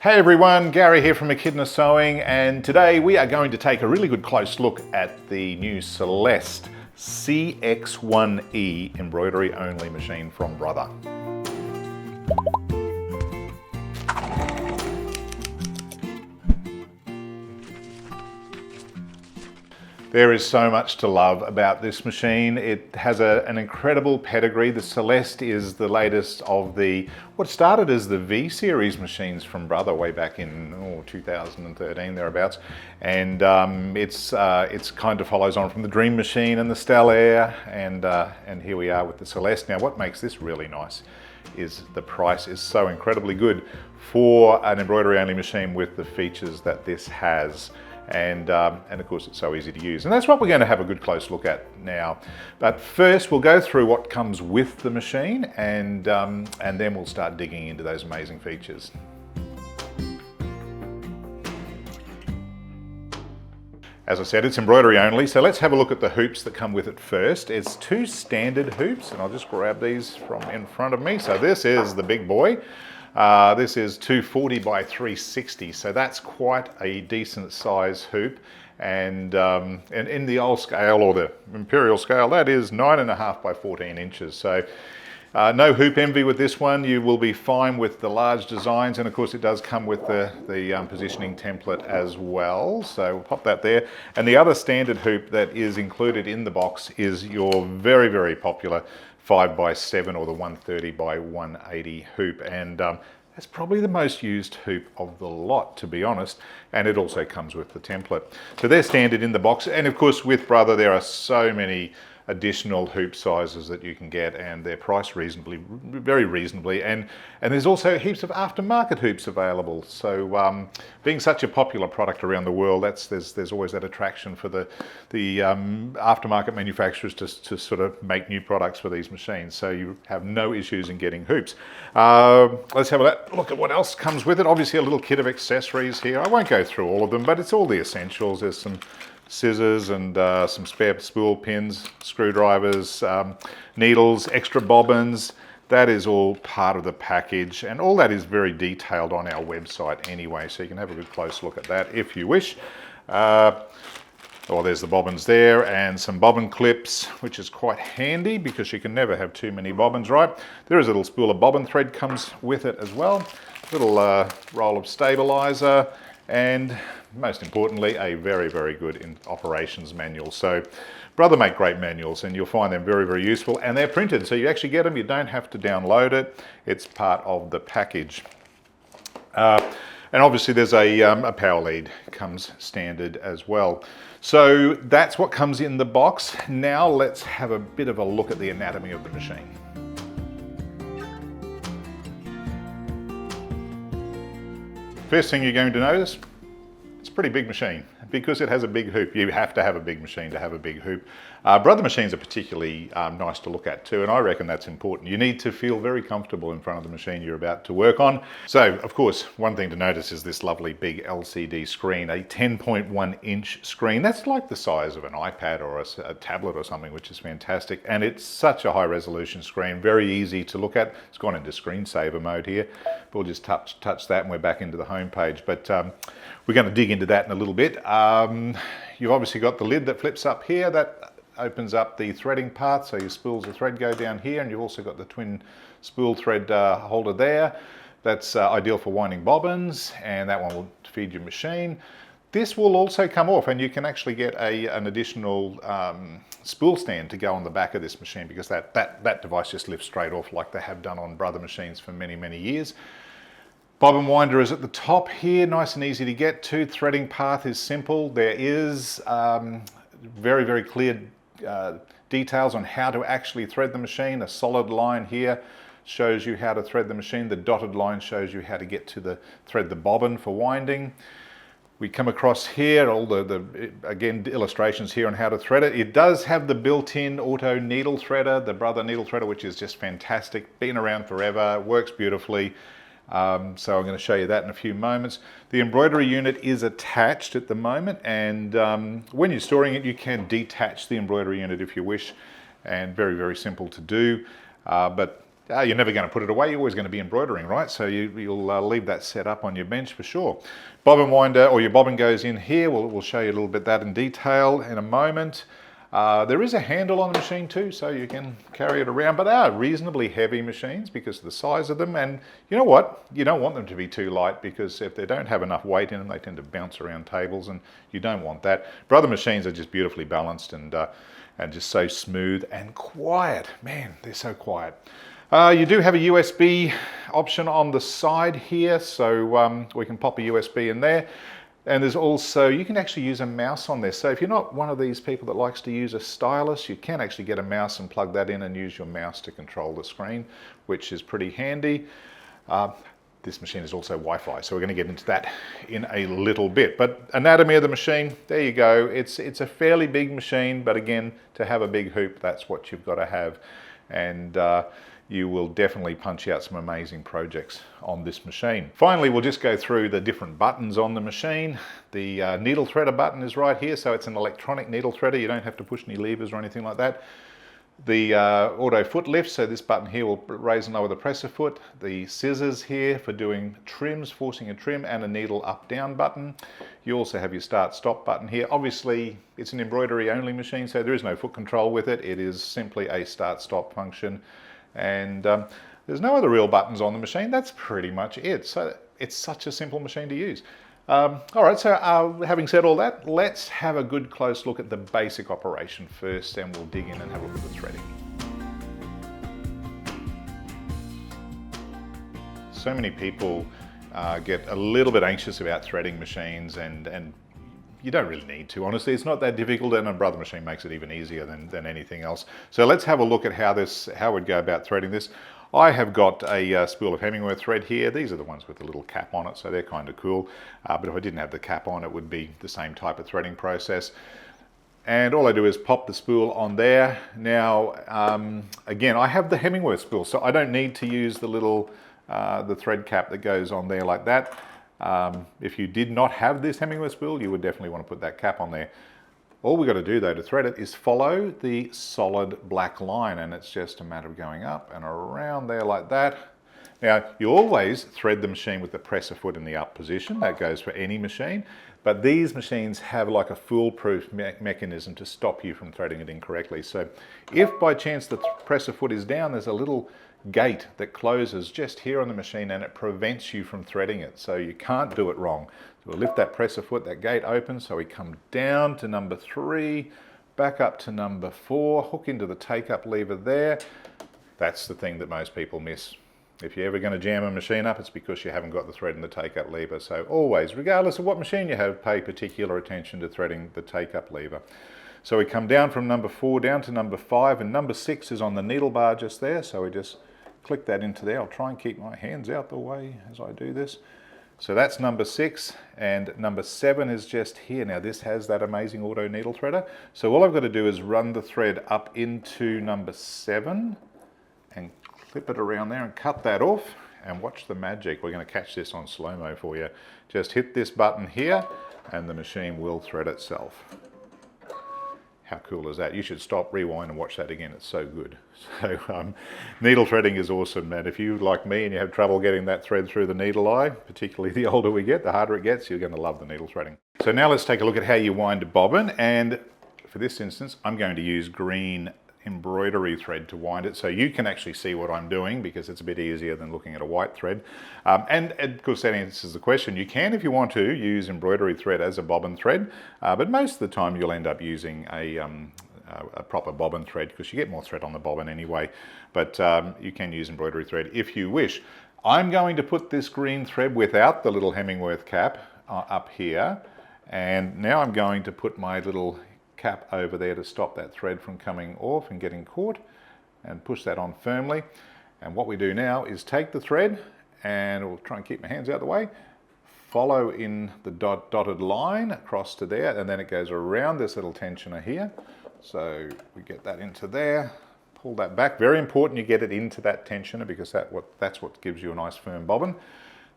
Hey everyone, Gary here from Echidna Sewing, and today we are going to take a really good close look at the new Celeste CX1E embroidery only machine from Brother. There is so much to love about this machine. It has an incredible pedigree. The Celeste is the latest of what started as the V series machines from Brother way back in 2013 thereabouts, and it's kind of follows on from the Dream Machine and the Stellaire, and here we are with the Celeste. Now, what makes this really nice is the price is so incredibly good for an embroidery only machine with the features that this has. And of course it's so easy to use, and that's what we're going to have a good close look at now. But first we'll go through what comes with the machine, and then we'll start digging into those amazing features. As I said, it's embroidery only, so let's have a look at the hoops that come with it first. It's two standard hoops, and I'll just grab these from in front of me. So this is the big boy. This is 240 by 360, so that's quite a decent size hoop, and in the old scale, or the imperial scale, that is 9.5 by 14 inches. So no hoop envy with this one. You will be fine with the large designs, and of course it does come with the positioning template as well, so we'll pop that there. And the other standard hoop that is included in the box is your very, very popular 5x7 or the 130 by 180 hoop, and that's probably the most used hoop of the lot, to be honest, and it also comes with the template. So they're standard in the box, and of course with Brother there are so many additional hoop sizes that you can get, and they're priced very reasonably, and there's also heaps of aftermarket hoops available. So being such a popular product around the world, there's always that attraction for the aftermarket manufacturers to sort of make new products for these machines, so you have no issues in getting hoops. Let's have a look at what else comes with it. Obviously a little kit of accessories here. I won't go through all of them, but it's all the essentials. There's some scissors and some spare spool pins, screwdrivers, needles, extra bobbins. That is all part of the package, and all that is very detailed on our website anyway, so you can have a good close look at that if you wish. There's the bobbins there, and some bobbin clips, which is quite handy because you can never have too many bobbins, right? There is a little spool of bobbin thread comes with it as well, little roll of stabilizer, and most importantly a very, very good operations manual. So Brother make great manuals, and you'll find them very, very useful, and they're printed, so you actually get them. You don't have to download it. It's part of the package. And obviously there's a power lead comes standard as well. So that's what comes in the box. Now let's have a bit of a look at the anatomy of the machine. First thing you're going to notice, it's a pretty big machine because it has a big hoop. You have to have a big machine to have a big hoop. Brother machines are particularly nice to look at too, and I reckon that's important. You need to feel very comfortable in front of the machine you're about to work on. So, of course, one thing to notice is this lovely big LCD screen, a 10.1 inch screen. That's like the size of an iPad or a tablet or something, which is fantastic. And it's such a high resolution screen, very easy to look at. It's gone into screensaver mode here. We'll just touch that and we're back into the home page. But we're going to dig into that in a little bit. You've obviously got the lid that flips up here. That opens up the threading path, so your spools of thread go down here, and you've also got the twin spool thread holder there. That's ideal for winding bobbins, and that one will feed your machine. This will also come off, and you can actually get an additional spool stand to go on the back of this machine, because that device just lifts straight off like they have done on Brother machines for many, many years. Bobbin winder is at the top here, nice and easy to get to. Threading path is simple. There is very, very clear details on how to actually thread the machine. A solid line here shows you how to thread the machine. The dotted line shows you how to get to thread the bobbin for winding. We come across here, all again, illustrations here on how to thread it. It does have the built-in auto needle threader, the Brother needle threader, which is just fantastic. Been around forever, works beautifully. So I'm going to show you that in a few moments. The embroidery unit is attached at the moment, and when you're storing it, you can detach the embroidery unit if you wish, and very, very simple to do. But you're never going to put it away. You're always going to be embroidering, right? So you'll leave that set up on your bench for sure. Bobbin winder, or your bobbin goes in here. We'll show you a little bit that in detail in a moment. There is a handle on the machine too, so you can carry it around, but they are reasonably heavy machines because of the size of them. And you know what? You don't want them to be too light, because if they don't have enough weight in them, they tend to bounce around tables, and you don't want that. Brother machines are just beautifully balanced and just so smooth and quiet. Man, they're so quiet. You do have a USB option on the side here, so we can pop a USB in there. And there's also, you can actually use a mouse on there. So if you're not one of these people that likes to use a stylus, you can actually get a mouse and plug that in and use your mouse to control the screen, which is pretty handy. This machine is also Wi-Fi, so we're going to get into that in a little bit. But anatomy of the machine, there you go. It's a fairly big machine, but again, to have a big hoop, that's what you've got to have. And you will definitely punch out some amazing projects on this machine. Finally, we'll just go through the different buttons on the machine. The needle threader button is right here, so it's an electronic needle threader. You don't have to push any levers or anything like that. The auto foot lift, so this button here will raise and lower the presser foot. The scissors here for doing trims, forcing a trim, and a needle up down button. You also have your start stop button here. Obviously it's an embroidery only machine, so there is no foot control with it. It is simply a start stop function. And there's no other real buttons on the machine. That's pretty much it. So it's such a simple machine to use. All right, so having said all that, let's have a good close look at the basic operation first, and we'll dig in and have a look at the threading. So many people get a little bit anxious about threading machines, and you don't really need to, honestly. It's not that difficult, and a Brother machine makes it even easier than anything else. So let's have a look at how we'd go about threading this. I have got a spool of Hemingway thread here. These are the ones with the little cap on it, so they're kind of cool. But if I didn't have the cap on, it would be the same type of threading process. And all I do is pop the spool on there. Now, again, I have the Hemingway spool, so I don't need to use the little the thread cap that goes on there like that. If you did not have this Hemingway spool, you would definitely want to put that cap on there. All we've got to do though to thread it is follow the solid black line, and it's just a matter of going up and around there like that. Now, you always thread the machine with the presser foot in the up position. That goes for any machine, but these machines have like a foolproof mechanism to stop you from threading it incorrectly. So if by chance the presser foot is down, there's a little gate that closes just here on the machine, and it prevents you from threading it. So you can't do it wrong. So we'll lift that presser foot, that gate opens, so we come down to number 3, back up to number 4, hook into the take-up lever there. That's the thing that most people miss. If you're ever going to jam a machine up, it's because you haven't got the thread in the take-up lever. So always, regardless of what machine you have, pay particular attention to threading the take-up lever. So we come down from number 4 down to number 5, and number 6 is on the needle bar just there, so we just click that into there. I'll try and keep my hands out the way as I do this. So that's number 6, and number 7 is just here. Now this has that amazing auto needle threader. So all I've got to do is run the thread up into number 7 and clip it around there and cut that off, and watch the magic. We're going to catch this on slow-mo for you. Just hit this button here and the machine will thread itself. How cool is that? You should stop, rewind, and watch that again. It's so good. So needle threading is awesome, and if you, like me, and you have trouble getting that thread through the needle eye, particularly the older we get, the harder it gets, you're going to love the needle threading. So now let's take a look at how you wind a bobbin, and for this instance, I'm going to use green embroidery thread to wind it, so you can actually see what I'm doing, because it's a bit easier than looking at a white thread. And of course that answers the question. You can, if you want to, use embroidery thread as a bobbin thread, but most of the time you'll end up using a proper bobbin thread, because you get more thread on the bobbin anyway. But you can use embroidery thread if you wish. I'm going to put this green thread without the little Hemingway cap up here, and now I'm going to put my little cap over there to stop that thread from coming off and getting caught, and push that on firmly. And what we do now is take the thread, and we'll try and keep my hands out of the way, follow in the dotted line across to there, and then it goes around this little tensioner here. So we get that into there, pull that back. Very important you get it into that tensioner, because that's what gives you a nice firm bobbin.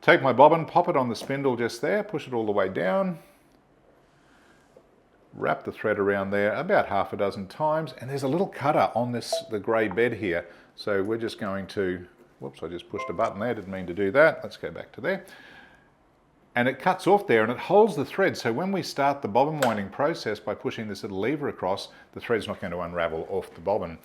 Take my bobbin, pop it on the spindle just there, push it all the way down, wrap the thread around there about half a dozen times, and there's a little cutter on the grey bed here. So we're just going to, whoops, I just pushed a button there, didn't mean to do that. Let's go back to there. And it cuts off there and it holds the thread. So when we start the bobbin winding process by pushing this little lever across, the thread's not going to unravel off the bobbin.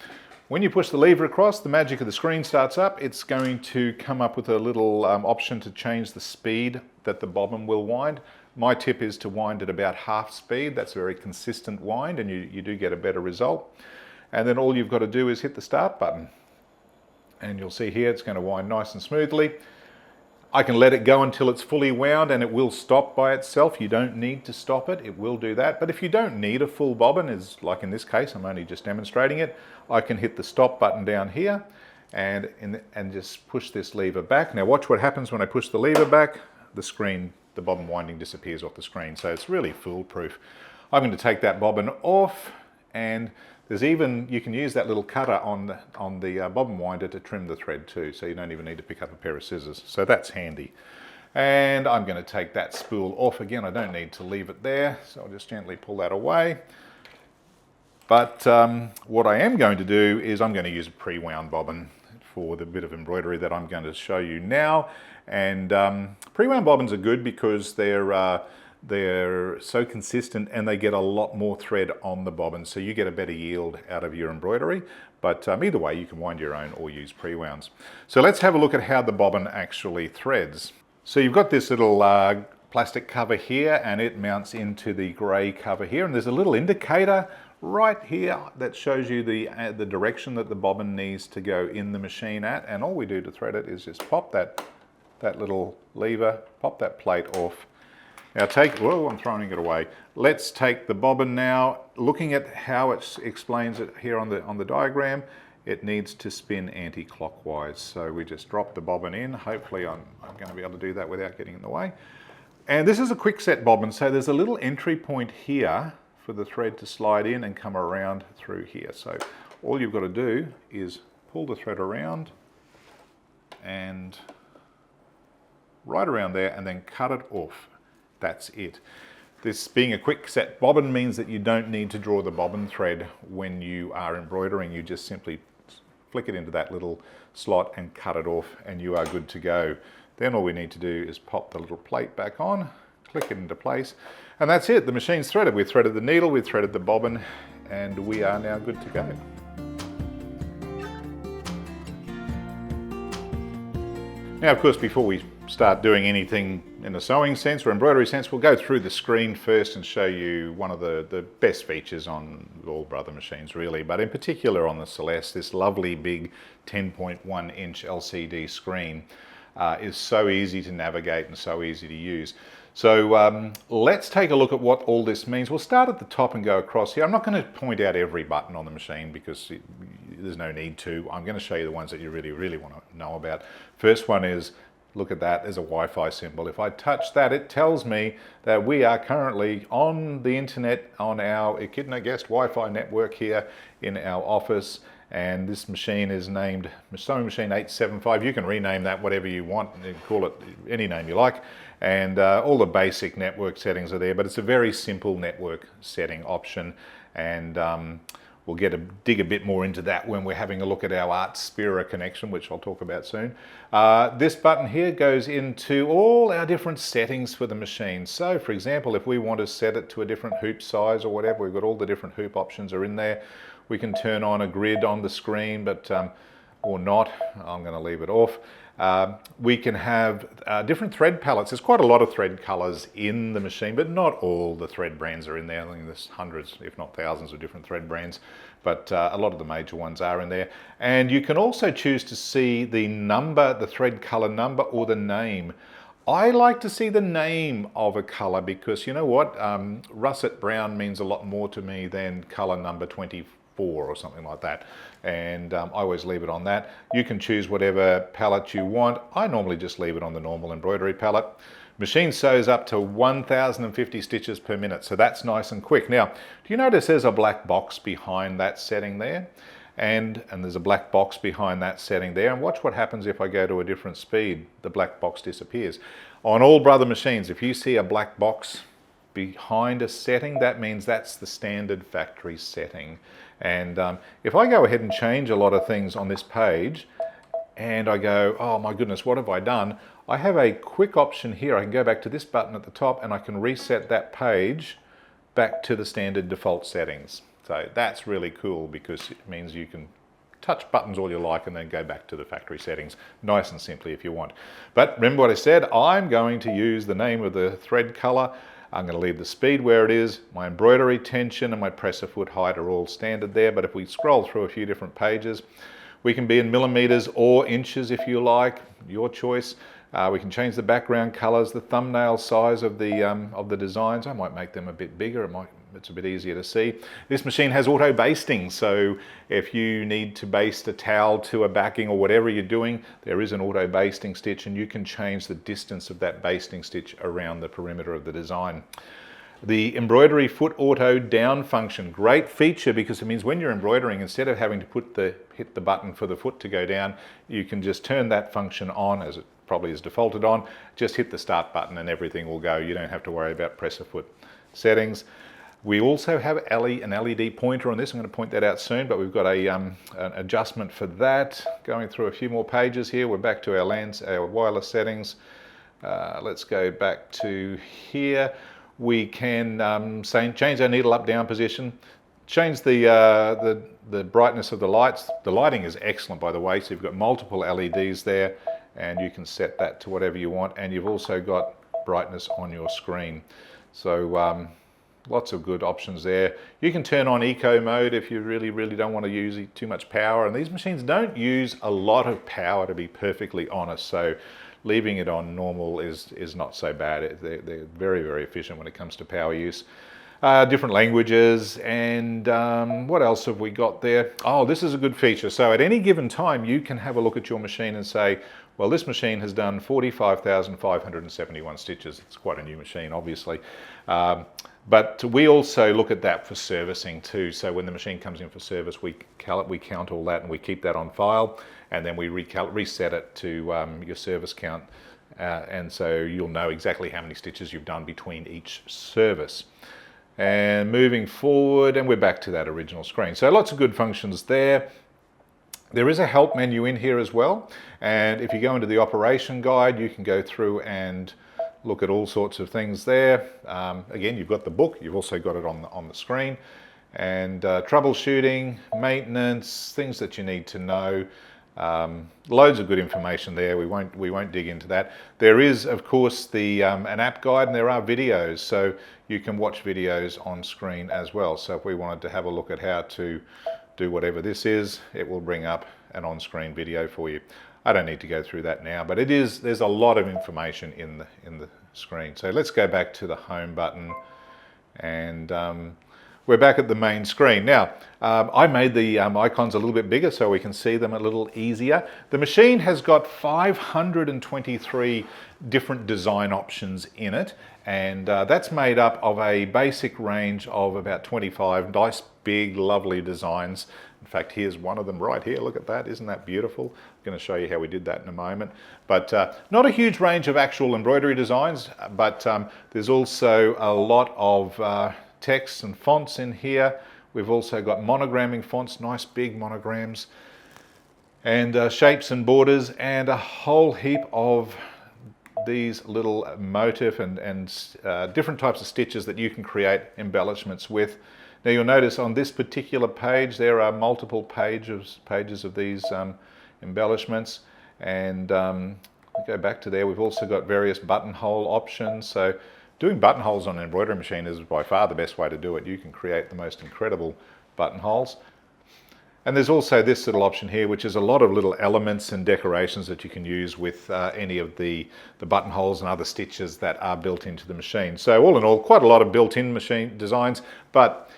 When you push the lever across, the magic of the screen starts up. It's going to come up with a little option to change the speed that the bobbin will wind. My tip is to wind at about half speed. That's a very consistent wind and you do get a better result. And then all you've got to do is hit the start button. And you'll see here it's going to wind nice and smoothly. I can let it go until it's fully wound and it will stop by itself. You don't need to stop it, it will do that. But if you don't need a full bobbin, as like in this case, I'm only just demonstrating it, I can hit the stop button down here and just push this lever back. Now watch what happens when I push the lever back. The screen, the bobbin winding disappears off the screen. So it's really foolproof. I'm going to take that bobbin off, and there's even, you can use that little cutter on the bobbin winder to trim the thread too, so you don't even need to pick up a pair of scissors. So that's handy. And I'm going to take that spool off again. I don't need to leave it there, so I'll just gently pull that away. But what I am going to do is I'm going to use a pre-wound bobbin for the bit of embroidery that I'm going to show you now. And pre-wound bobbins are good because they're so consistent and they get a lot more thread on the bobbin, so you get a better yield out of your embroidery. But either way, you can wind your own or use pre-wounds. So let's have a look at how the bobbin actually threads. So you've got this little plastic cover here and it mounts into the grey cover here, and there's a little indicator right here that shows you the direction that the bobbin needs to go in the machine at, and all we do to thread it is just pop that little lever, pop that plate off. Now whoa, I'm throwing it away. Let's take the bobbin now. Looking at how it explains it here on the diagram, it needs to spin anti-clockwise. So we just drop the bobbin in. Hopefully I'm going to be able to do that without getting in the way. And this is a quick set bobbin, so there's a little entry point here for the thread to slide in and come around through here. So all you've got to do is pull the thread around and right around there and then cut it off. That's it. This being a quick set bobbin means that you don't need to draw the bobbin thread when you are embroidering. You just simply flick it into that little slot and cut it off and you are good to go. Then all we need to do is pop the little plate back on, click it into place, and that's it. The machine's threaded. We've threaded the needle, we've threaded the bobbin, and we are now good to go. Now, of course, before we start doing anything in a sewing sense or embroidery sense, we'll go through the screen first and show you one of the best features on all Brother machines really, but in particular on the Celeste. This lovely big 10.1 inch LCD screen is so easy to navigate and so easy to use. So let's take a look at what all this means. We'll start at the top and go across here. I'm not going to point out every button on the machine because there's no need to. I'm going to show you the ones that you really want to know about. First one is, look at that, there's a Wi-Fi symbol. If I touch that, it tells me that we are currently on the internet on our Echidna Guest Wi-Fi network here in our office. And this machine is named Sewing Machine 875. You can rename that whatever you want and call it any name you like. And all the basic network settings are there, but it's a very simple network setting option. And we'll dig a bit more into that when we're having a look at our Artspira connection, which I'll talk about soon. This button here goes into all our different settings for the machine. So for example, if we want to set it to a different hoop size or whatever, we've got all the different hoop options are in there. We can turn on a grid on the screen, but or not. I'm going to leave it off. We can have different thread palettes. There's quite a lot of thread colors in the machine, but not all the thread brands are in there. I think there's hundreds, if not thousands of different thread brands, but a lot of the major ones are in there. And you can also choose to see the number, the thread color number, or the name. I like to see the name of a color because you know what? Russet brown means a lot more to me than color number 24 or something like that, and I always leave it on that. You can choose whatever palette you want. I normally just leave it on the normal embroidery palette. Machine sews up to 1050 stitches per minute, so that's nice and quick. Now, do you notice there's a black box behind that setting there? And there's a black box behind that setting there, and watch what happens if I go to a different speed. The black box disappears. On all Brother machines, if you see a black box behind a setting, that means that's the standard factory setting. And if I go ahead and change a lot of things on this page, and I go, oh my goodness, what have I done? I have a quick option here. I can go back to this button at the top and I can reset that page back to the standard default settings. So that's really cool because it means you can touch buttons all you like and then go back to the factory settings nice and simply if you want. But remember what I said, I'm going to use the name of the thread color. I'm going to leave the speed where it is. My embroidery tension and my presser foot height are all standard there, but if we scroll through a few different pages, we can be in millimeters or inches if you like, your choice. We can change the background colors, the thumbnail size of the designs. I might make them a bit bigger. It's a bit easier to see. This machine has auto basting, so if you need to baste a towel to a backing or whatever you're doing, there is an auto basting stitch and you can change the distance of that basting stitch around the perimeter of the design. The embroidery foot auto down function, great feature because it means when you're embroidering, instead of having to hit the button for the foot to go down, you can just turn that function on, as it probably is defaulted on, just hit the start button and everything will go. You don't have to worry about presser foot settings. We also have an LED pointer on this. I'm going to point that out soon, but we've got an adjustment for that. Going through a few more pages here, we're back to our wireless settings. Let's go back to here. We can change our needle up-down position, change the brightness of the lights. The lighting is excellent, by the way, so you've got multiple LEDs there, and you can set that to whatever you want, and you've also got brightness on your screen. So lots of good options there. You can turn on eco mode if you really don't want to use too much power, and these machines don't use a lot of power, to be perfectly honest, so leaving it on normal is not so bad. They're very efficient when it comes to power use. Different languages, and what else have we got there? Oh, this is a good feature. So at any given time you can have a look at your machine and say, well, this machine has done 45,571 stitches. It's quite a new machine, obviously. But we also look at that for servicing too. So when the machine comes in for service, we count all that and we keep that on file, and then we reset it to your service count. And so you'll know exactly how many stitches you've done between each service. And moving forward, and we're back to that original screen. So lots of good functions there. There is a help menu in here as well. And if you go into the operation guide, you can go through and look at all sorts of things there. Again, you've got the book, you've also got it on the screen. And troubleshooting, maintenance, things that you need to know. Loads of good information there. We won't dig into that. There is, of course, an app guide, and there are videos, so you can watch videos on screen as well. So if we wanted to have a look at how to do whatever this is, it will bring up an on-screen video for you. I don't need to go through that now, but there's a lot of information in the screen. So let's go back to the home button, and we're back at the main screen. Now, I made the icons a little bit bigger so we can see them a little easier. The machine has got 523 different design options in it, and that's made up of a basic range of about 25 nice, big, lovely designs. In fact, here's one of them right here. Look at that. Isn't that beautiful? I'm going to show you how we did that in a moment. But not a huge range of actual embroidery designs, but there's also a lot of text and fonts in here. We've also got monogramming fonts, nice big monograms, and shapes and borders, and a whole heap of these little motif and different types of stitches that you can create embellishments with. Now you'll notice on this particular page there are multiple pages of these embellishments, and go back to there. We've also got various buttonhole options. So doing buttonholes on an embroidery machine is by far the best way to do it. You can create the most incredible buttonholes. And there's also this little option here, which is a lot of little elements and decorations that you can use with any of the buttonholes and other stitches that are built into the machine. So all in all, quite a lot of built-in machine designs, but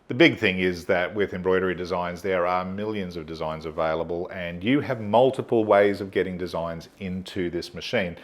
the big thing is that with embroidery designs, there are millions of designs available, and you have multiple ways of getting designs into this machine.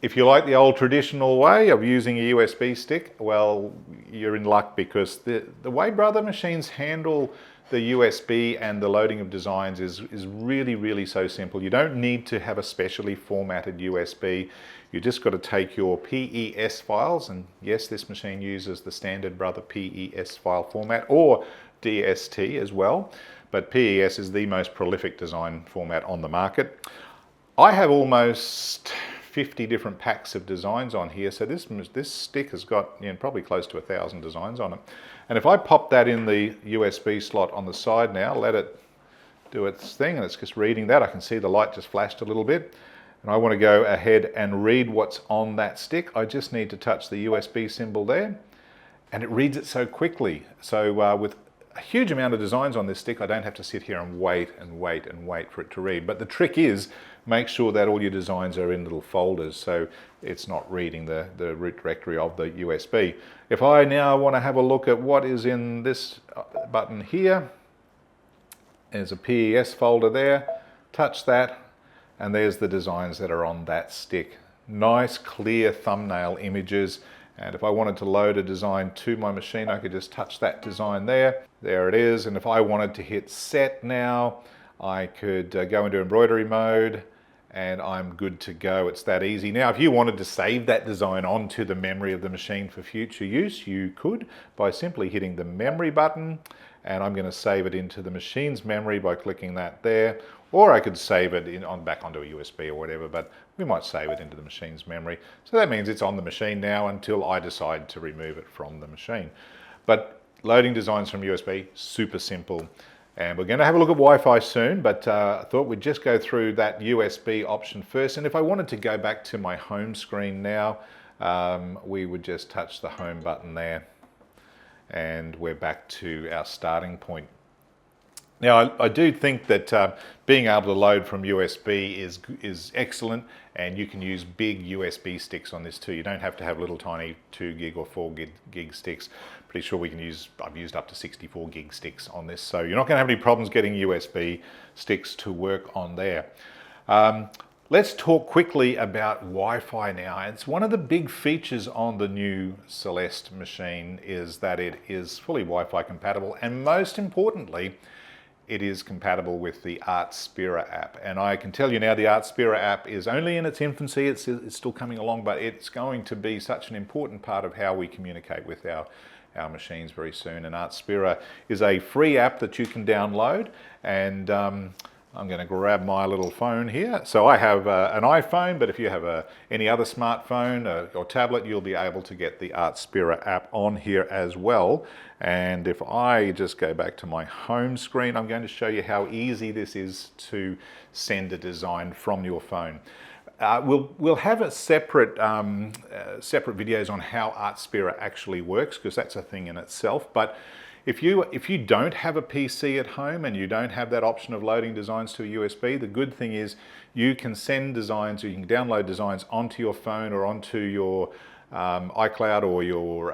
If you like the old traditional way of using a USB stick, well, you're in luck, because the way Brother machines handle the USB and the loading of designs is really, really so simple. You don't need to have a specially formatted USB. You just got to take your PES files, and yes, this machine uses the standard Brother PES file format, or DST as well, but PES is the most prolific design format on the market. I have almost 50 different packs of designs on here, so this stick has got probably close to 1,000 designs on it. And if I pop that in the USB slot on the side now, let it do its thing, and it's just reading that. I can see the light just flashed a little bit, and I want to go ahead and read what's on that stick. I just need to touch the USB symbol there, and it reads it so quickly. So with a huge amount of designs on this stick, I don't have to sit here and wait and wait and wait for it to read. But the trick is, make sure that all your designs are in little folders, so it's not reading the root directory of the USB. If I now want to have a look at what is in this button here, there's a PES folder there, touch that, and there's the designs that are on that stick. Nice clear thumbnail images, and if I wanted to load a design to my machine, I could just touch that design there. There it is, and if I wanted to hit set now, I could go into embroidery mode, and I'm good to go. It's that easy. Now, if you wanted to save that design onto the memory of the machine for future use, you could by simply hitting the memory button, and I'm going to save it into the machine's memory by clicking that there, or I could save it back onto a USB or whatever, but we might save it into the machine's memory. So that means it's on the machine now until I decide to remove it from the machine. But loading designs from USB, super simple. And we're going to have a look at Wi-Fi soon, but I thought we'd just go through that USB option first. And if I wanted to go back to my home screen now, we would just touch the home button there, and we're back to our starting point. Now, I do think that being able to load from USB is excellent, and you can use big USB sticks on this too. You don't have to have little tiny 2 gig or 4 gig sticks. Pretty sure we can use, I've used up to 64 gig sticks on this, so you're not going to have any problems getting USB sticks to work on there. Let's talk quickly about Wi-Fi now. It's one of the big features on the new Celeste machine is that it is fully Wi-Fi compatible, and most importantly, it is compatible with the Artspira app. And I can tell you now, the Artspira app is only in its infancy. It's still coming along, but it's going to be such an important part of how we communicate with our machines very soon. And Artspira is a free app that you can download, and I'm going to grab my little phone here. So I have an iPhone, but if you have any other smartphone or tablet, you'll be able to get the Artspira app on here as well. And if I just go back to my home screen, I'm going to show you how easy this is to send a design from your phone. We'll have a separate videos on how Artspira actually works, because that's a thing in itself. But if you don't have a PC at home and you don't have that option of loading designs to a USB, the good thing is you can send designs, or you can download designs onto your phone or onto your iCloud or your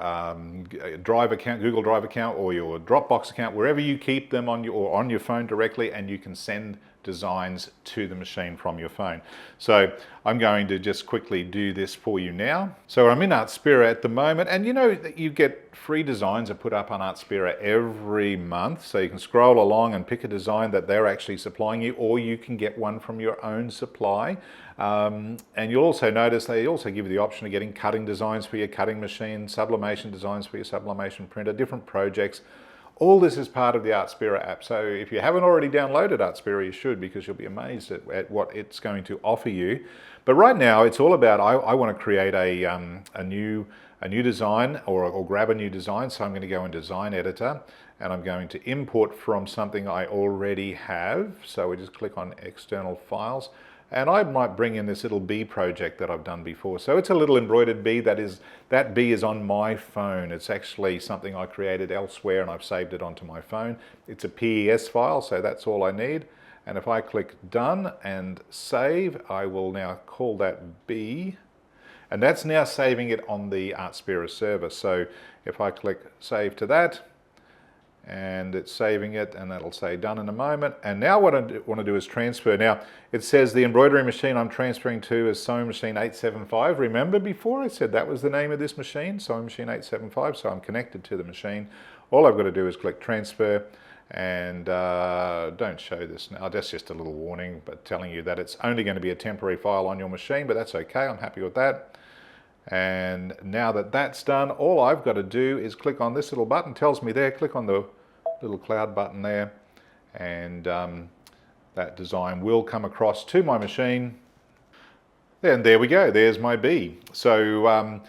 Drive account, Google Drive account, or your Dropbox account, wherever you keep them on your phone directly, and you can send designs to the machine from your phone. So I'm going to just quickly do this for you now. So I'm in Artspira at the moment, and you know that you get free designs are put up on Artspira every month, so you can scroll along and pick a design that they're actually supplying you, or you can get one from your own supply. And you'll also notice they also give you the option of getting cutting designs for your cutting machine, sublimation designs for your sublimation printer, different projects. All this is part of the Artspira app. So if you haven't already downloaded Artspira, you should, because you'll be amazed at what it's going to offer you. But right now, it's all about, I want to create a new design, or grab a new design. So I'm going to go in Design Editor, and I'm going to import from something I already have. So we just click on External Files. And I might bring in this little bee project that I've done before. So it's a little embroidered bee. That bee is on my phone. It's actually something I created elsewhere, and I've saved it onto my phone. It's a PES file, so that's all I need. And if I click Done and Save, I will now call that bee. And that's now saving it on the Artspira server. So if I click Save to that, and it's saving it, and that'll say done in a moment. And now what I want to do is transfer. Now it says the embroidery machine I'm transferring to is Sewing Machine 875. Remember before I said that was the name of this machine, Sewing Machine 875, so I'm connected to the machine. All I've got to do is click transfer, And don't show this now, that's just a little warning, but telling you that it's only going to be a temporary file on your machine, but that's okay, I'm happy with that. And now that that's done, all I've got to do is click on this little button, tells me there, click on the little cloud button there, and that design will come across to my machine. And there we go, there's my bee. So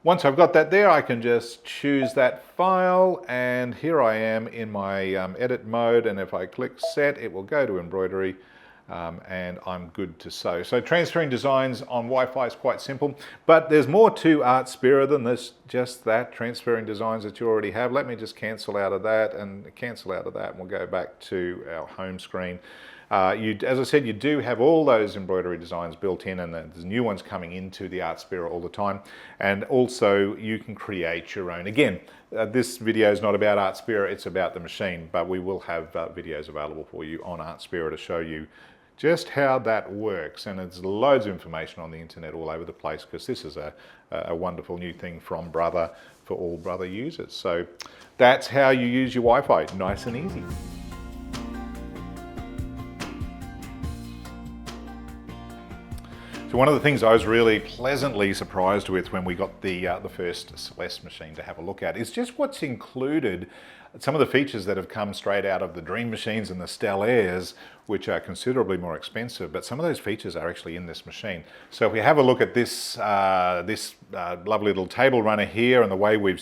once I've got that there, I can just choose that file, and here I am in my edit mode, and if I click set, it will go to embroidery, and I'm good to sew. So transferring designs on Wi-Fi is quite simple, but there's more to Artspira than this, just that, transferring designs that you already have. Let me just cancel out of that, and we'll go back to our home screen. As I said, you do have all those embroidery designs built in, and there's new ones coming into the Artspira all the time. And also you can create your own. Again, this video is not about Artspira, it's about the machine, but we will have videos available for you on Artspira to show you just how that works. And there's loads of information on the internet all over the place, because this is a wonderful new thing from Brother for all Brother users. So that's how you use your Wi-Fi, nice and easy. So one of the things I was really pleasantly surprised with when we got the first Celeste machine to have a look at is just what's included. Some of the features that have come straight out of the Dream machines and the Stellaires, which are considerably more expensive, but some of those features are actually in this machine. So if we have a look at this lovely little table runner here, and the way we've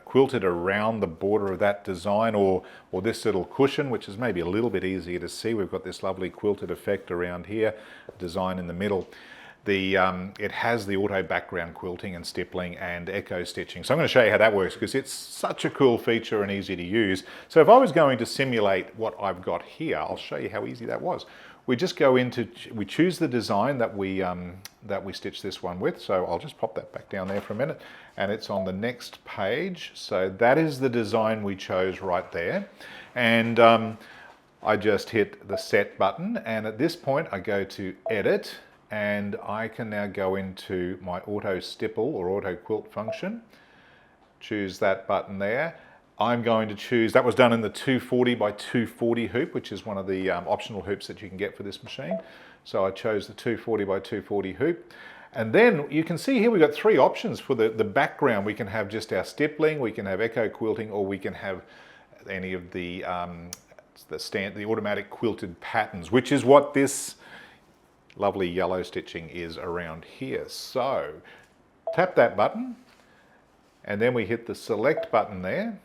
quilted around the border of that design, or this little cushion, which is maybe a little bit easier to see. We've got this lovely quilted effect around here, design in the middle. It has the auto background quilting and stippling and echo stitching. So I'm going to show you how that works, because it's such a cool feature and easy to use. So if I was going to simulate what I've got here, I'll show you how easy that was. We just go into, we choose the design that we stitch this one with. So I'll just pop that back down there for a minute, and it's on the next page. So that is the design we chose right there. And I just hit the set button, and at this point I go to edit, and I can now go into my auto stipple or auto quilt function. Choose that button there. I'm going to choose, that was done in the 240 by 240 hoop, which is one of the optional hoops that you can get for this machine. So I chose the 240 by 240 hoop. And then you can see here we've got three options for the background. We can have just our stippling, we can have echo quilting, or we can have any of the automatic quilted patterns, which is what this lovely yellow stitching is around here. So tap that button, and then we hit the select button there,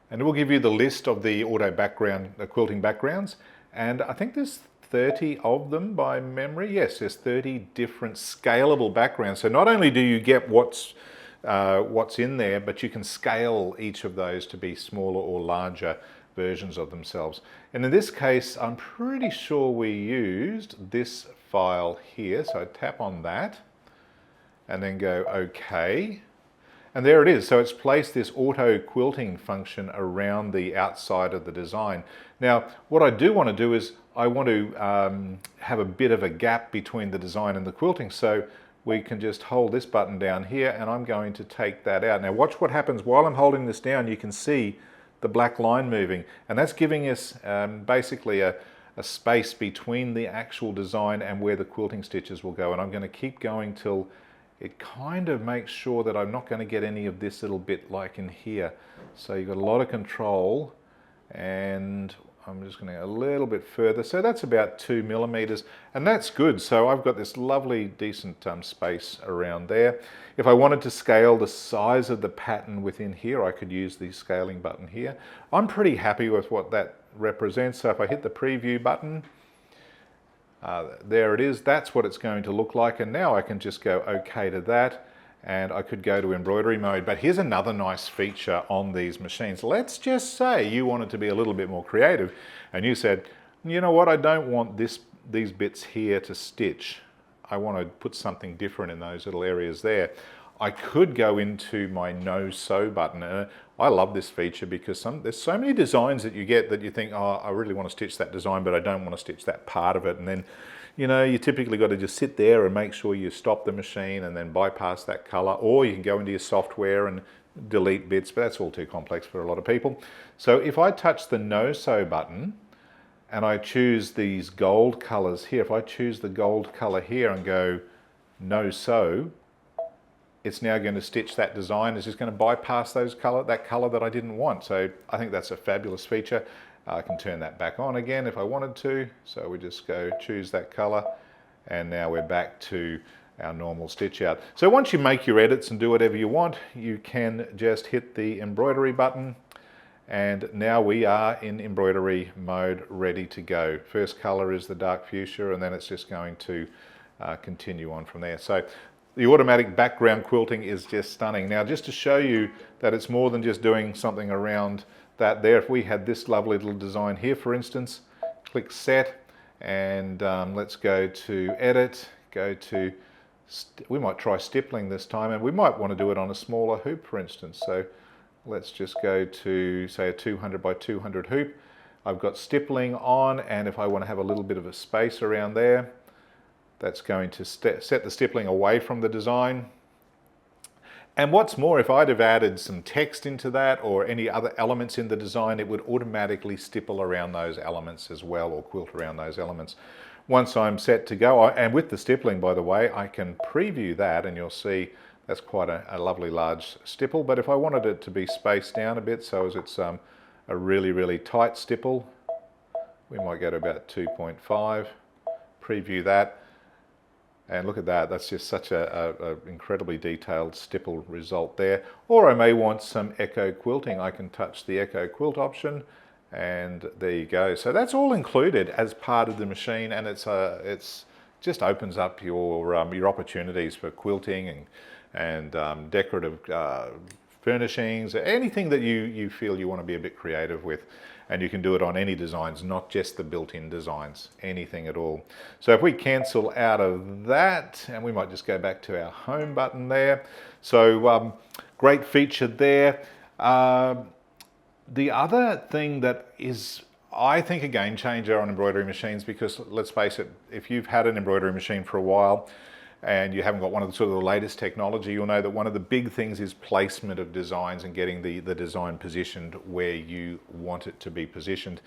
and it will give you the list of the auto background, quilting backgrounds, and I think there's 30 of them by memory. Yes, there's 30 different scalable backgrounds. So not only do you get what's in there, but you can scale each of those to be smaller or larger versions of themselves. And in this case, I'm pretty sure we used this file here. So I tap on that and then go OK. And there it is. So it's placed this auto quilting function around the outside of the design. Now, what I do want to do is I want to have a bit of a gap between the design and the quilting. So we can just hold this button down here, and I'm going to take that out. Now watch what happens while I'm holding this down. You can see the black line moving, and that's giving us basically a space between the actual design and where the quilting stitches will go. And I'm going to keep going till it kind of makes sure that I'm not going to get any of this little bit like in here. So you've got a lot of control, and I'm just going to go a little bit further. So that's about 2 millimeters, and that's good. So I've got this lovely decent space around there. If I wanted to scale the size of the pattern within here, I could use the scaling button here. I'm pretty happy with what that represents. So if I hit the preview button, there it is. That's what it's going to look like. And now I can just go OK to that, and I could go to embroidery mode. But here's another nice feature on these machines. Let's just say you wanted to be a little bit more creative, and you said, you know what, I don't want these bits here to stitch. I want to put something different in those little areas there. I could go into my no sew button. I love this feature because there's so many designs that you get that you think, oh, I really want to stitch that design, but I don't want to stitch that part of it. And then you know, you typically got to just sit there and make sure you stop the machine and then bypass that color, or you can go into your software and delete bits, but that's all too complex for a lot of people. So if I touch the no sew button and I choose these gold colors here, if I choose the gold color here and go no sew, it's now going to stitch that design. It's just going to bypass that color that I didn't want. So I think that's a fabulous feature. I can turn that back on again if I wanted to. So we just go choose that color, and now we're back to our normal stitch out. So once you make your edits and do whatever you want, you can just hit the embroidery button, and now we are in embroidery mode, ready to go. First color is the dark fuchsia, and then it's just going to continue on from there. So the automatic background quilting is just stunning. Now, just to show you that it's more than just doing something around that there, if we had this lovely little design here, for instance, click set, and let's go to edit, go to, we might try stippling this time, and we might want to do it on a smaller hoop, for instance. So let's just go to, say, a 200 by 200 hoop. I've got stippling on, and if I want to have a little bit of a space around there, that's going to set the stippling away from the design. And what's more, if I'd have added some text into that or any other elements in the design, it would automatically stipple around those elements as well, or quilt around those elements. Once I'm set to go, and with the stippling, by the way, I can preview that, and you'll see that's quite a lovely large stipple. But if I wanted it to be spaced down a bit so as it's a really, really tight stipple, we might go to about 2.5, preview that. And look at that, that's just such a incredibly detailed stipple result there. Or I may want some echo quilting. I can touch the echo quilt option, and there you go. So that's all included as part of the machine, and it's just opens up your opportunities for quilting and decorative furnishings, anything that you feel you want to be a bit creative with. And you can do it on any designs, not just the built-in designs, anything at all. So if we cancel out of that, and we might just go back to our home button there. So great feature there. The other thing that is, I think, a game changer on embroidery machines, because let's face it, if you've had an embroidery machine for a while, and you haven't got one of the sort of the latest technology, you'll know that one of the big things is placement of designs and getting the design positioned where you want it to be positioned.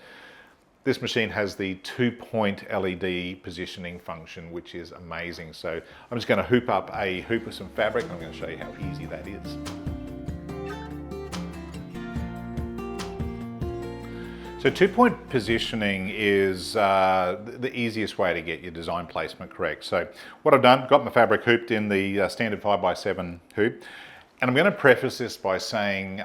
This machine has the 2-point LED positioning function, which is amazing. So I'm just going to hoop up a hoop with some fabric, and I'm going to show you how easy that is. So 2-point positioning is the easiest way to get your design placement correct. So what I've done, got my fabric hooped in the standard 5x7 hoop. And I'm going to preface this by saying,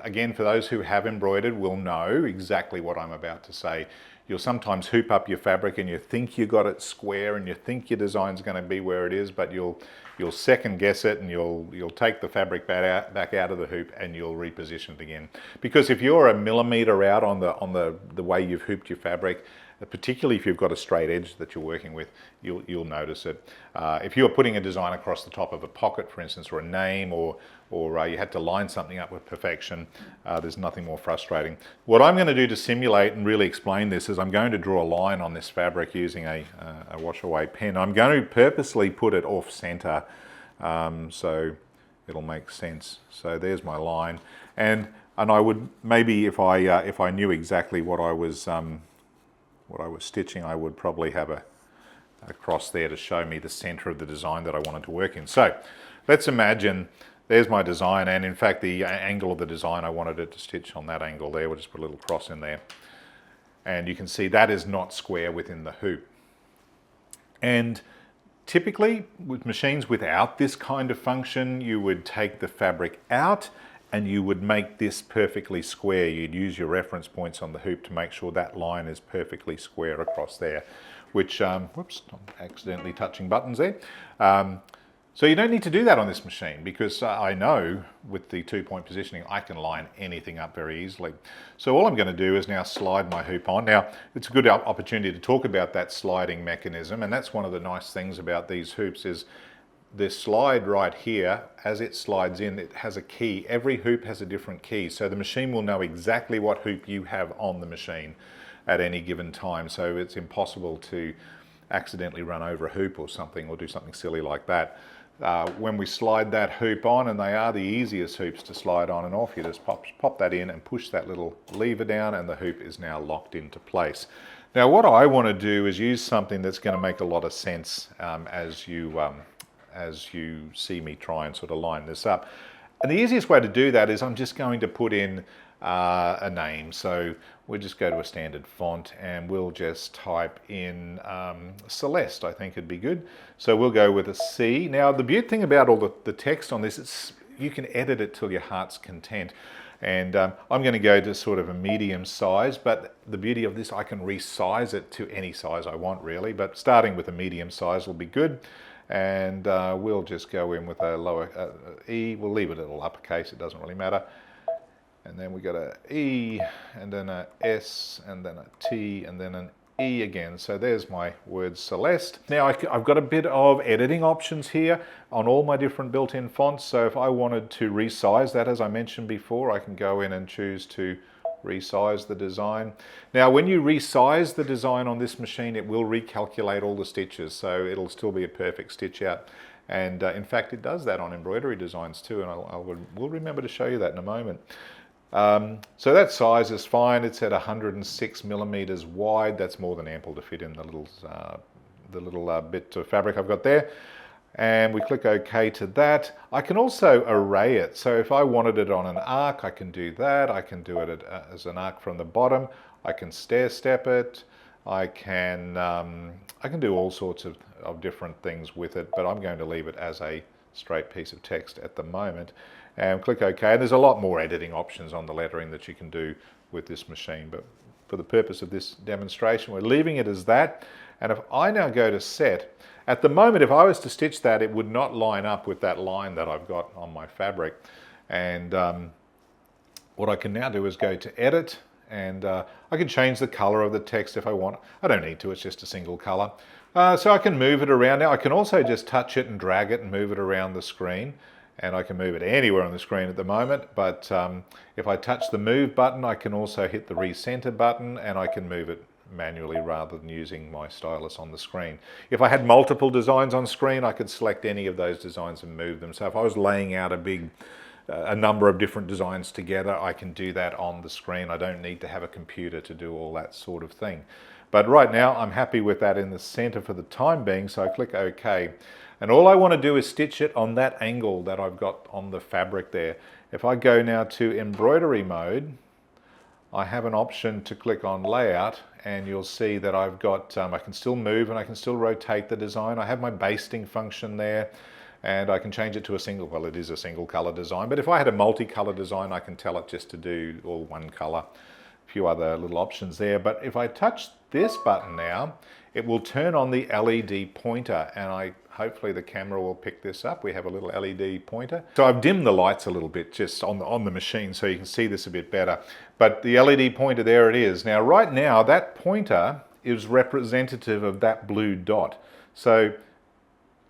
again, for those who have embroidered will know exactly what I'm about to say. You'll sometimes hoop up your fabric and you think you got it square and you think your design's going to be where it is, but you'll second guess it, and you'll take the fabric back out of the hoop and you'll reposition it again. Because if you're a millimeter out on the way you've hooped your fabric, particularly if you've got a straight edge that you're working with, you'll notice it. If you're putting a design across the top of a pocket, for instance, or a name, or you had to line something up with perfection, there's nothing more frustrating. What I'm going to do to simulate and really explain this is I'm going to draw a line on this fabric using a wash away pen. I'm going to purposely put it off center so it'll make sense. So there's my line, and I would maybe, if I knew exactly what I was stitching, I would probably have a cross there to show me the center of the design that I wanted to work in. So let's imagine there's my design, and in fact the angle of the design, I wanted it to stitch on that angle there. We'll just put a little cross in there, and you can see that is not square within the hoop. And typically with machines without this kind of function, you would take the fabric out and you would make this perfectly square. You'd use your reference points on the hoop to make sure that line is perfectly square across there, which, whoops, I'm accidentally touching buttons there. So you don't need to do that on this machine, because I know with the 2-point positioning, I can line anything up very easily. So all I'm going to do is now slide my hoop on. Now, it's a good opportunity to talk about that sliding mechanism, and that's one of the nice things about these hoops is this slide right here, as it slides in, it has a key. Every hoop has a different key, so the machine will know exactly what hoop you have on the machine at any given time. So it's impossible to accidentally run over a hoop or something, or do something silly like that. When we slide that hoop on, and they are the easiest hoops to slide on and off, you just pop that in and push that little lever down, and the hoop is now locked into place. Now what I want to do is use something that's going to make a lot of sense as you see me try and sort of line this up. And the easiest way to do that is I'm just going to put in a name. So we'll just go to a standard font and we'll just type in Celeste. I think it'd be good. So we'll go with a C. Now the beautiful thing about all the text on this, is you can edit it till your heart's content. And I'm going to go to sort of a medium size, but the beauty of this, I can resize it to any size I want really, but starting with a medium size will be good. And we'll just go in with a lower E. We'll leave it at all uppercase, it doesn't really matter. And then we got a E, and then a S, and then a T, and then an E again. So there's my word Celeste. Now I've got a bit of editing options here on all my different built-in fonts. So if I wanted to resize that, as I mentioned before, I can go in and choose to resize the design. Now when you resize the design on this machine, it will recalculate all the stitches, so it'll still be a perfect stitch out. And in fact it does that on embroidery designs too, and we'll remember to show you that in a moment. So that size is fine. It's at 106 millimeters wide. That's more than ample to fit in the little bit of fabric I've got there. And we click OK to that. I can also array it. So if I wanted it on an arc, I can do that. I can do it as an arc from the bottom. I can stair step it. I can do all sorts of different things with it, but I'm going to leave it as a straight piece of text at the moment. And click OK. And there's a lot more editing options on the lettering that you can do with this machine, but for the purpose of this demonstration, we're leaving it as that. And if I now go to set, at the moment, if I was to stitch that, it would not line up with that line that I've got on my fabric. And what I can now do is go to edit, and I can change the color of the text if I want. I don't need to, it's just a single color. So I can move it around. Now I can also just touch it and drag it and move it around the screen. And I can move it anywhere on the screen at the moment, but if I touch the move button, I can also hit the recenter button, and I can move it manually rather than using my stylus on the screen. If I had multiple designs on screen, I could select any of those designs and move them. So if I was laying out a number of different designs together, I can do that on the screen. I don't need to have a computer to do all that sort of thing. But right now, I'm happy with that in the center for the time being, so I click OK. And all I want to do is stitch it on that angle that I've got on the fabric there. If I go now to embroidery mode, I have an option to click on layout, and you'll see that I've got, I can still move and I can still rotate the design. I have my basting function there, and I can change it to a single, well, it is a single color design, but if I had a multi-color design, I can tell it just to do all one color. A few other little options there, but if I touch this button now, it will turn on the LED pointer, and hopefully the camera will pick this up. We have a little LED pointer. So I've dimmed the lights a little bit just on the machine so you can see this a bit better. But the LED pointer, there it is. Now right now that pointer is representative of that blue dot. So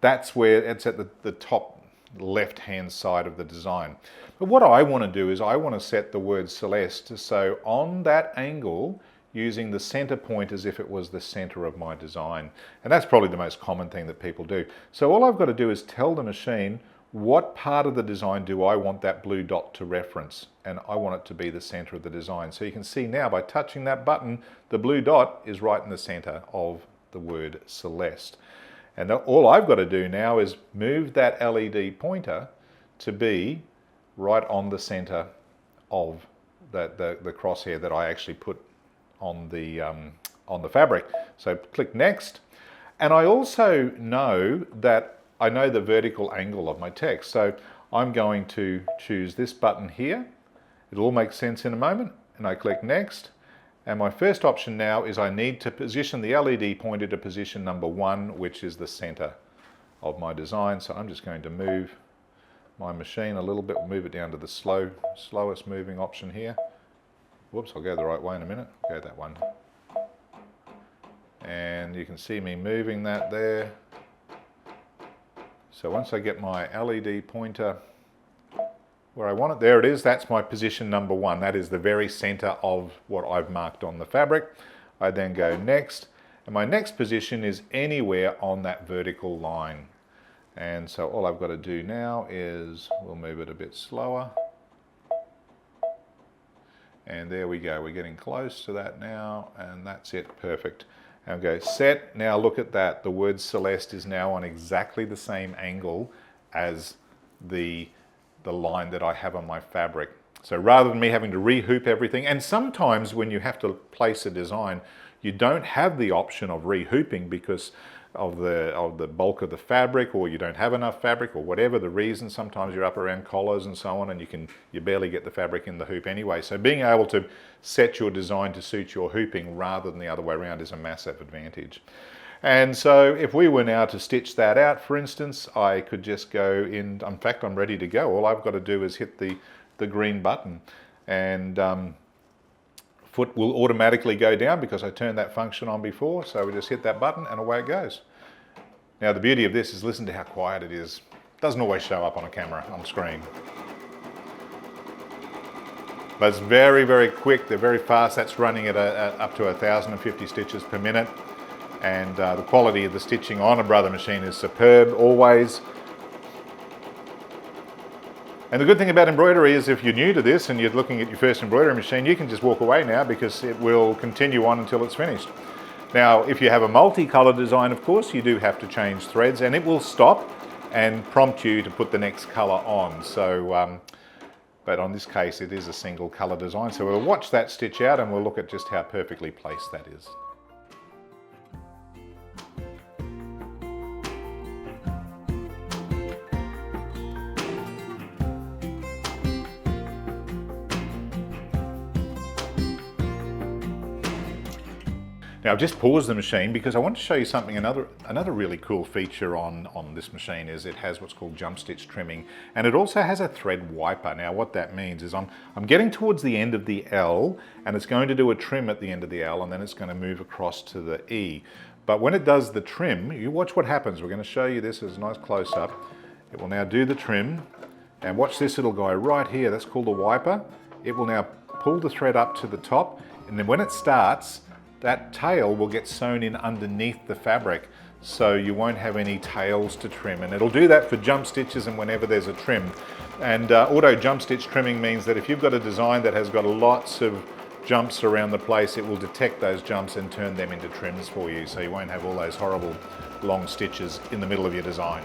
that's where it's at the top left hand side of the design. But what I want to do is I want to set the word Celeste so on that angle, using the center point as if it was the center of my design. And that's probably the most common thing that people do. So all I've got to do is tell the machine what part of the design do I want that blue dot to reference, and I want it to be the center of the design. So you can see now by touching that button, the blue dot is right in the center of the word Celeste. And all I've got to do now is move that LED pointer to be right on the center of the crosshair that I actually put on the fabric. So click next, and I also know that I know the vertical angle of my text, so I'm going to choose this button here. It'll all make sense in a moment, and I click next, and my first option now is I need to position the LED pointer to position number 1, which is the center of my design. So I'm just going to move my machine a little bit, move it down to the slowest moving option here. Whoops, I'll go the right way in a minute. Go that one. And you can see me moving that there. So once I get my LED pointer where I want it, there it is, that's my position number 1. That is the very center of what I've marked on the fabric. I then go next, And my next position is anywhere on that vertical line. And so all I've got to do now is, we'll move it a bit slower. And there we go, we're getting close to that now, and that's it, perfect. And go set, now look at that, the word Celeste is now on exactly the same angle as the line that I have on my fabric. So rather than me having to re-hoop everything, and sometimes when you have to place a design, you don't have the option of re-hooping because of the bulk of the fabric, or you don't have enough fabric, or whatever the reason. Sometimes you're up around collars and so on, and you barely get the fabric in the hoop anyway. So being able to set your design to suit your hooping rather than the other way around is a massive advantage. And so if we were now to stitch that out, for instance, I could just go in fact, I'm ready to go. All I've got to do is hit the green button, and foot will automatically go down because I turned that function on before. So we just hit that button and away it goes. Now the beauty of this is, listen to how quiet it is. It doesn't always show up on a camera, on screen. But it's very, very quick. They're very fast. That's running at up to 1,050 stitches per minute. And the quality of the stitching on a Brother machine is superb, always. And the good thing about embroidery is, if you're new to this and you're looking at your first embroidery machine, you can just walk away now because it will continue on until it's finished. Now, if you have a multicolour design, of course, you do have to change threads, and it will stop and prompt you to put the next colour on. So, but on this case, it is a single colour design. So we'll watch that stitch out and we'll look at just how perfectly placed that is. Now I've just paused the machine because I want to show you something. Another really cool feature on this machine is it has what's called jump stitch trimming, and it also has a thread wiper. Now what that means is I'm getting towards the end of the L, and it's going to do a trim at the end of the L, and then it's going to move across to the E. But when it does the trim, you watch what happens. We're going to show you this as a nice close-up. It will now do the trim, and watch this little guy right here. That's called the wiper. It will now pull the thread up to the top, and then when it starts, that tail will get sewn in underneath the fabric, so you won't have any tails to trim. And it'll do that for jump stitches and whenever there's a trim. And auto jump stitch trimming means that if you've got a design that has got lots of jumps around the place, it will detect those jumps and turn them into trims for you, so you won't have all those horrible long stitches in the middle of your design.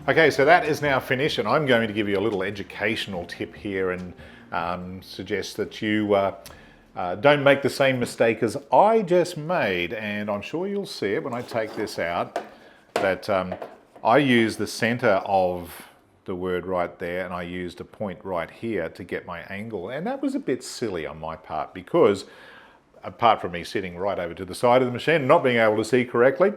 Okay, so that is now finished, and I'm going to give you a little educational tip here and suggest that you don't make the same mistake as I just made. And I'm sure you'll see it when I take this out, that I use the center of the word right there, and I used a point right here to get my angle. And that was a bit silly on my part, because apart from me sitting right over to the side of the machine and not being able to see correctly,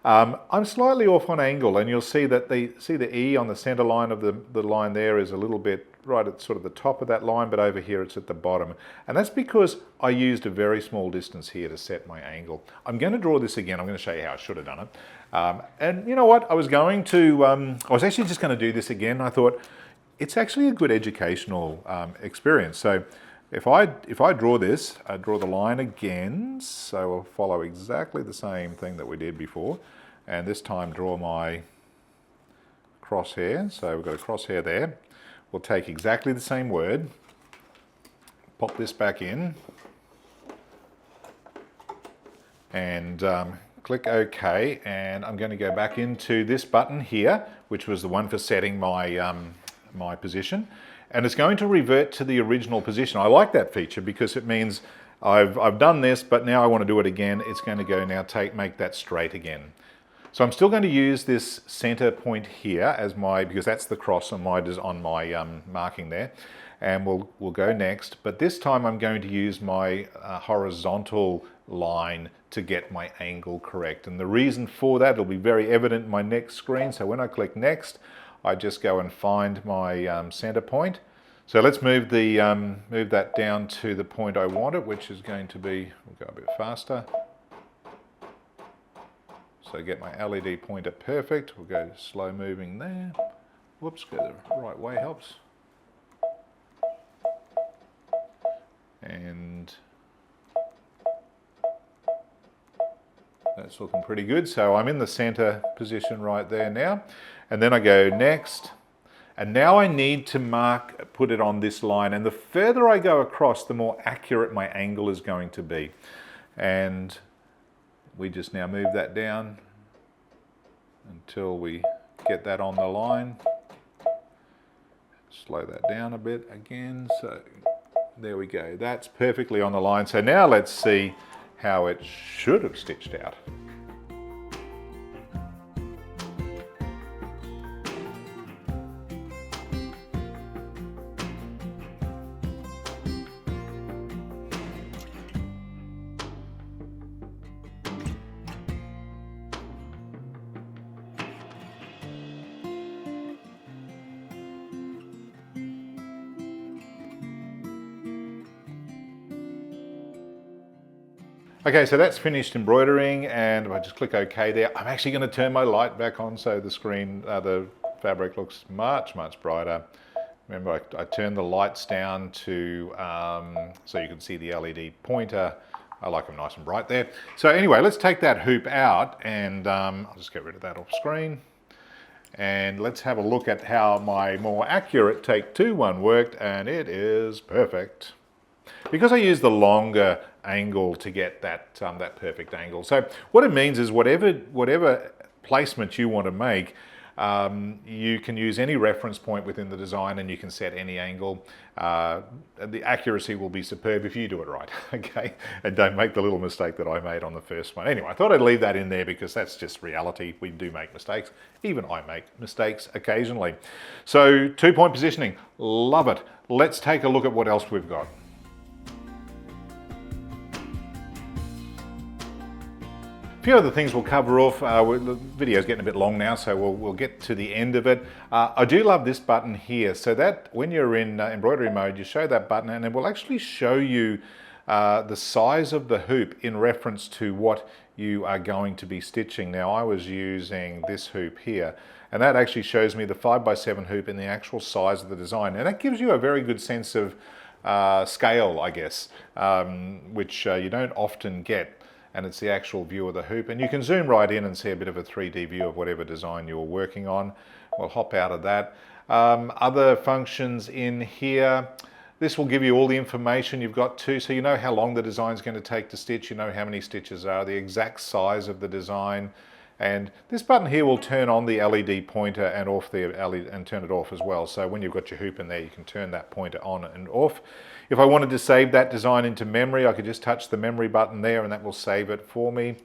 I'm slightly off on angle, and you'll see that the E on the center line of the line there is a little bit right at sort of the top of that line, but over here it's at the bottom. And that's because I used a very small distance here to set my angle. I'm going to draw this again. I'm going to show you how I should have done it. And you know what? I was actually just going to do this again. I thought it's actually a good educational experience. So if I draw this, I draw the line again, so we'll follow exactly the same thing that we did before, and this time draw my crosshair. So we've got a crosshair there. We'll take exactly the same word, pop this back in, and click OK, and I'm going to go back into this button here, which was the one for setting my, my position. And it's going to revert to the original position. I like that feature because it means I've done this, but now I want to do it again. It's going to go now make that straight again. So I'm still going to use this center point here as because that's the cross on my marking there. And we'll go next, but this time I'm going to use my horizontal line to get my angle correct. And the reason for that will be very evident in my next screen. So when I click next, I just go and find my center point. So let's move that down to the point I want it, which is going to be, we'll go a bit faster. So get my LED pointer perfect. We'll go slow moving there. Whoops, go the right way helps. And that's looking pretty good. So I'm in the center position right there now. And then I go next. And now I need to put it on this line. And the further I go across, the more accurate my angle is going to be. And we just now move that down until we get that on the line. Slow that down a bit again. So there we go. That's perfectly on the line. So now let's see how it should have stitched out. Okay, so that's finished embroidering, and if I just click OK there, I'm actually going to turn my light back on so the screen, the fabric looks much, much brighter. Remember, I turned the lights down to so you can see the LED pointer. I like them nice and bright there. So anyway, let's take that hoop out, and I'll just get rid of that off screen. And let's have a look at how my more accurate take 2 one worked, and it is perfect. Because I use the longer angle to get that perfect angle. So what it means is whatever placement you want to make, you can use any reference point within the design, and you can set any angle. The accuracy will be superb if you do it right, okay? And don't make the little mistake that I made on the first one. Anyway, I thought I'd leave that in there because that's just reality. We do make mistakes. Even I make mistakes occasionally. So 2-point positioning, love it. Let's take a look at what else we've got. A few other things we'll cover off. The video's getting a bit long now, so we'll get to the end of it. I do love this button here, so that when you're in embroidery mode, you show that button and it will actually show you the size of the hoop in reference to what you are going to be stitching. Now I was using this hoop here, and that actually shows me the 5x7 hoop in the actual size of the design, and that gives you a very good sense of scale, I guess, which you don't often get. And it's the actual view of the hoop, and you can zoom right in and see a bit of a 3D view of whatever design you're working on. We'll hop out of that. Other functions in here, this will give you all the information you've got too, so you know how long the design is going to take to stitch, you know how many stitches are, the exact size of the design, and this button here will turn on the LED pointer and off the LED and turn it off as well. So when you've got your hoop in there, you can turn that pointer on and off. If I wanted to save that design into memory, I could just touch the memory button there and that will save it for me.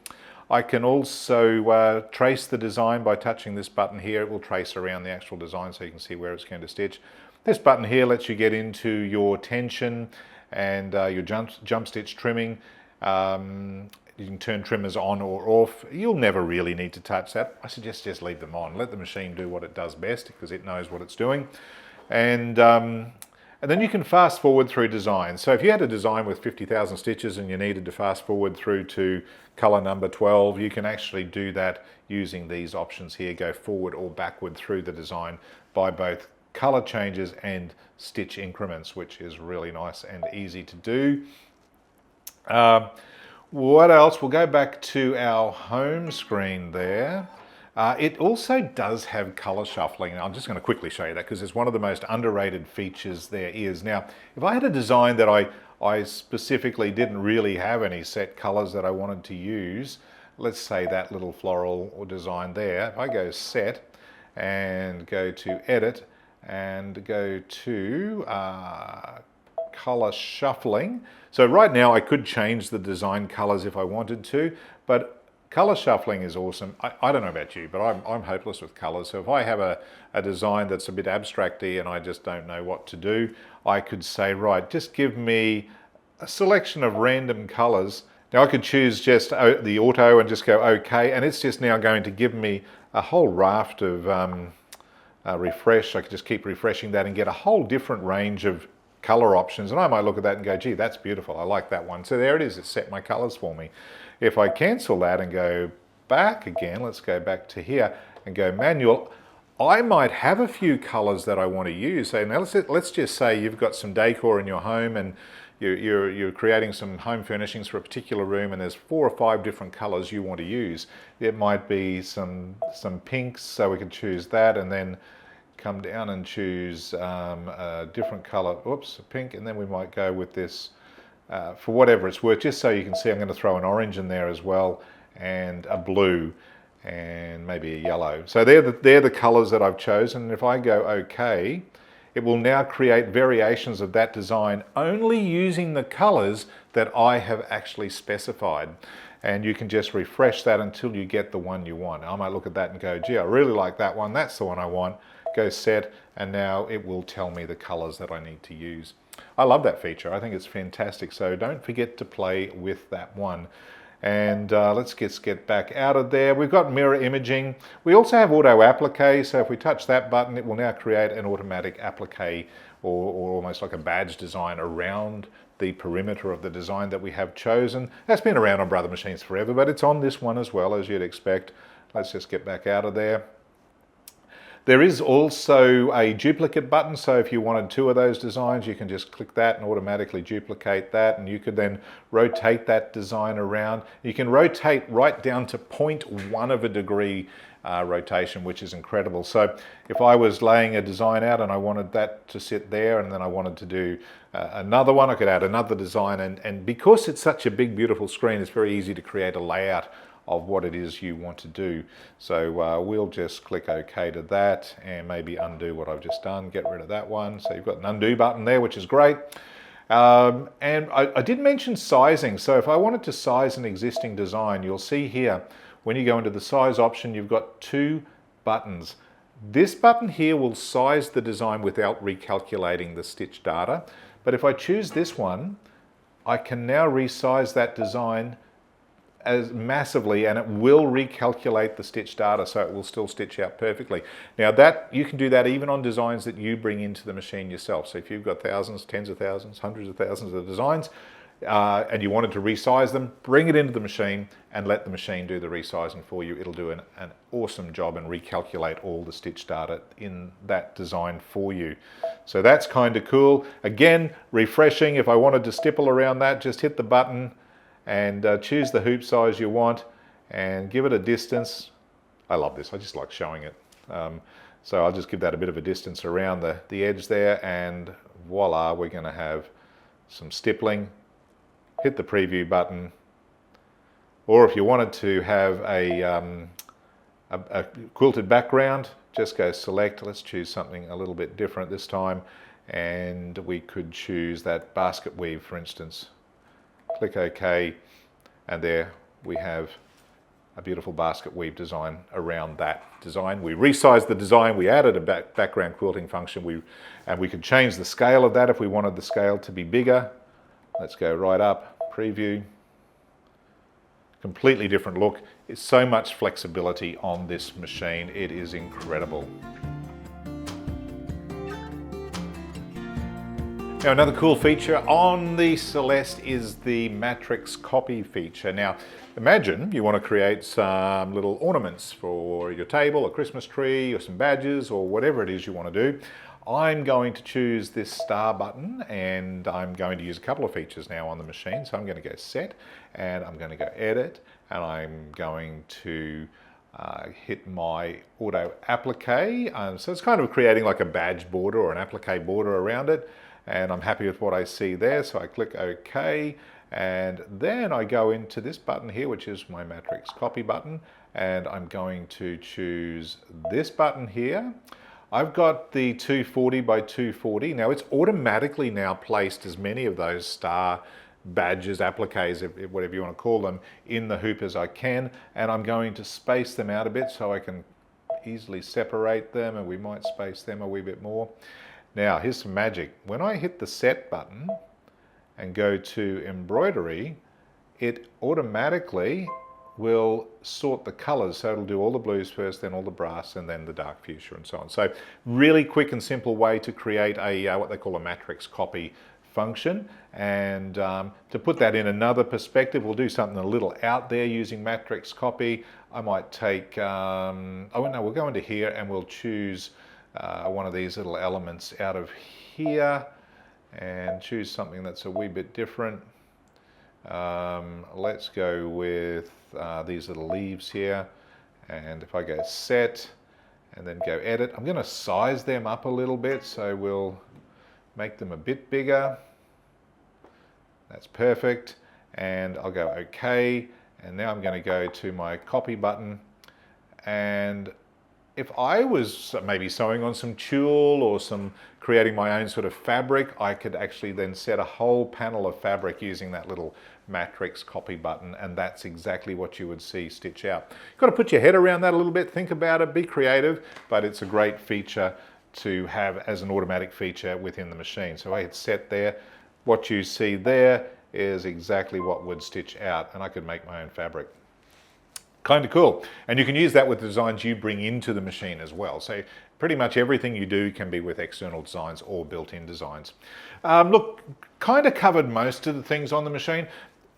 I can also trace the design by touching this button here. It will trace around the actual design so you can see where it's going to stitch. This button here lets you get into your tension and your jump stitch trimming. You can turn trimmers on or off. You'll never really need to touch that. I suggest just leave them on. Let the machine do what it does best because it knows what it's doing. And then you can fast forward through design. So if you had a design with 50,000 stitches and you needed to fast forward through to color number 12, you can actually do that using these options here, go forward or backward through the design by both color changes and stitch increments, which is really nice and easy to do. What else? We'll go back to our home screen there. It also does have color shuffling. I'm just going to quickly show you that because it's one of the most underrated features there is. Now, if I had a design that I specifically didn't really have any set colors that I wanted to use, let's say that little floral or design there, if I go set and go to edit and go to color shuffling. So right now I could change the design colors if I wanted to, but color shuffling is awesome. I don't know about you, but I'm hopeless with colors. So if I have a design that's a bit abstracty and I just don't know what to do, I could say, right, just give me a selection of random colors. Now I could choose just the auto and just go okay, and it's just now going to give me a whole raft of refresh. I can just keep refreshing that and get a whole different range of color options. And I might look at that and go, gee, that's beautiful. I like that one. So there it is. It's set my colors for me. If I cancel that and go back again, let's go back to here and go manual. I might have a few colors that I want to use. So now let's just say you've got some decor in your home and you're creating some home furnishings for a particular room, and there's 4 or 5 different colors you want to use. It might be some pinks, so we can choose that, and then come down and choose a different color, oops, a pink, and then we might go with this for whatever it's worth. Just so you can see, I'm going to throw an orange in there as well, and a blue, and maybe a yellow. So they're the colors that I've chosen. If I go OK, it will now create variations of that design only using the colors that I have actually specified. And you can just refresh that until you get the one you want. I might look at that and go, gee, I really like that one. That's the one I want. Go set, and now it will tell me the colors that I need to use. I love that feature. I think it's fantastic. So don't forget to play with that one. And let's get back out of there. We've got mirror imaging. We also have auto applique. So if we touch that button, it will now create an automatic applique, or almost like a badge design around the perimeter of the design that we have chosen. That's been around on Brother machines forever, but it's on this one as well, as you'd expect. Let's just get back out of there. There is also a duplicate button, so if you wanted 2 of those designs, you can just click that and automatically duplicate that, and you could then rotate that design around. You can rotate right down to 0.1 of a degree rotation, which is incredible. So if I was laying a design out and I wanted that to sit there, and then I wanted to do another one, I could add another design, and because it's such a big, beautiful screen, it's very easy to create a layout of what it is you want to do. So we'll just click OK to that, and maybe undo what I've just done, get rid of that one. So you've got an undo button there, which is great. And I did mention sizing. So if I wanted to size an existing design, you'll see here, when you go into the size option, you've got 2 buttons. This button here will size the design without recalculating the stitch data. But if I choose this one, I can now resize that design as massively, and it will recalculate the stitch data, so it will still stitch out perfectly. Now that you can do that even on designs that you bring into the machine yourself. So if you've got thousands, tens of thousands, hundreds of thousands of designs, and you wanted to resize them, bring it into the machine and let the machine do the resizing for you. It'll do an awesome job and recalculate all the stitch data in that design for you. So that's kind of cool. Again, refreshing. If I wanted to stipple around that, just hit the button and choose the hoop size you want and give it a distance. I love this, I just like showing it. So I'll just give that a bit of a distance around the edge there, and voila, we're going to have some stippling. Hit the preview button, or if you wanted to have a quilted background, just go select. Let's choose something a little bit different this time, and we could choose that basket weave, for instance. Click OK, and there we have a beautiful basket weave design around that design. We resized the design, we added a background quilting function, and we could change the scale of that if we wanted the scale to be bigger. Let's go right up, preview. Completely different look. It's so much flexibility on this machine, it is incredible. Now, another cool feature on the Celeste is the matrix copy feature. Now, imagine you want to create some little ornaments for your table, a Christmas tree, or some badges, or whatever it is you want to do. I'm going to choose this star button, and I'm going to use a couple of features now on the machine. So I'm going to go set, and I'm going to go edit, and I'm going to hit my auto applique. So it's kind of creating like a badge border or an applique border around it. And I'm happy with what I see there, so I click OK, and then I go into this button here, which is my matrix copy button, and I'm going to choose this button here. I've got the 240 by 240. Now it's automatically now placed as many of those star badges, appliques, whatever you want to call them, in the hoop as I can, and I'm going to space them out a bit so I can easily separate them, and we might space them a wee bit more. Now, here's some magic. When I hit the set button and go to embroidery, it automatically will sort the colors. So it'll do all the blues first, then all the brass, and then the dark fuchsia and so on. So really quick and simple way to create a what they call a matrix copy function. And to put that in another perspective, we'll do something a little out there using matrix copy. I might take, oh no, we'll go into here and we'll choose one of these little elements out of here and choose something that's a wee bit different. Let's go with these little leaves here, and if I go set and then go edit, I'm going to size them up a little bit, so we'll make them a bit bigger. That's perfect, and I'll go OK, and now I'm going to go to my copy button, and if I was maybe sewing on some tulle or creating my own sort of fabric, I could actually then set a whole panel of fabric using that little matrix copy button, and that's exactly what you would see stitch out. You've got to put your head around that a little bit, think about it, be creative, but it's a great feature to have as an automatic feature within the machine. So I hit set there. What you see there is exactly what would stitch out, and I could make my own fabric. Kind of cool. And you can use that with designs you bring into the machine as well. So pretty much everything you do can be with external designs or built-in designs. Look, kind of covered most of the things on the machine.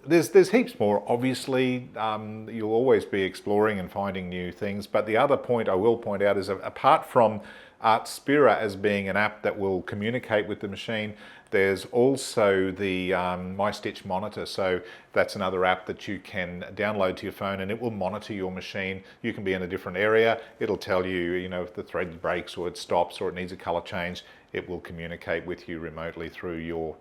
There's heaps more, obviously. You'll always be exploring and finding new things. But the other point I will point out is, apart from Artspira as being an app that will communicate with the machine, there's also the MyStitch monitor. So that's another app that you can download to your phone, and it will monitor your machine. You can be in a different area. It'll tell you, if the thread breaks or it stops or it needs a color change. It will communicate with you remotely through your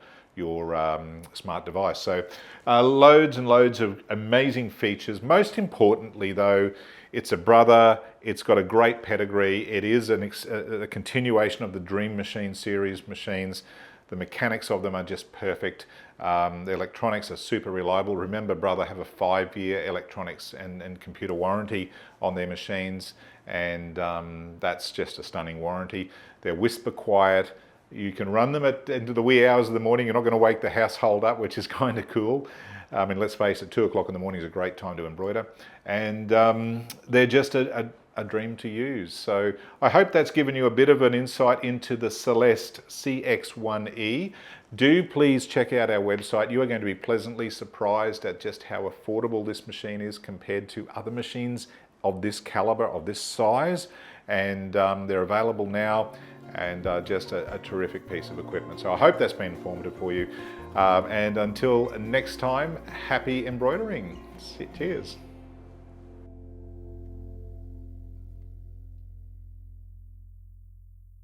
smart device. So loads and loads of amazing features. Most importantly though, it's a Brother, it's got a great pedigree, it is a continuation of the Dream Machine series machines. The mechanics of them are just perfect. The electronics are super reliable. Remember, Brother have a 5-year electronics and computer warranty on their machines, and that's just a stunning warranty. They're whisper quiet. You can run them into the wee hours of the morning. You're not going to wake the household up, which is kind of cool. I mean, let's face it, 2 o'clock in the morning is a great time to embroider. And they're just a dream to use. So I hope that's given you a bit of an insight into the Celeste CX1E. Do please check out our website. You are going to be pleasantly surprised at just how affordable this machine is compared to other machines of this caliber, of this size. And they're available now, and just a terrific piece of equipment. So I hope that's been informative for you. And until next time, happy embroidering. Cheers.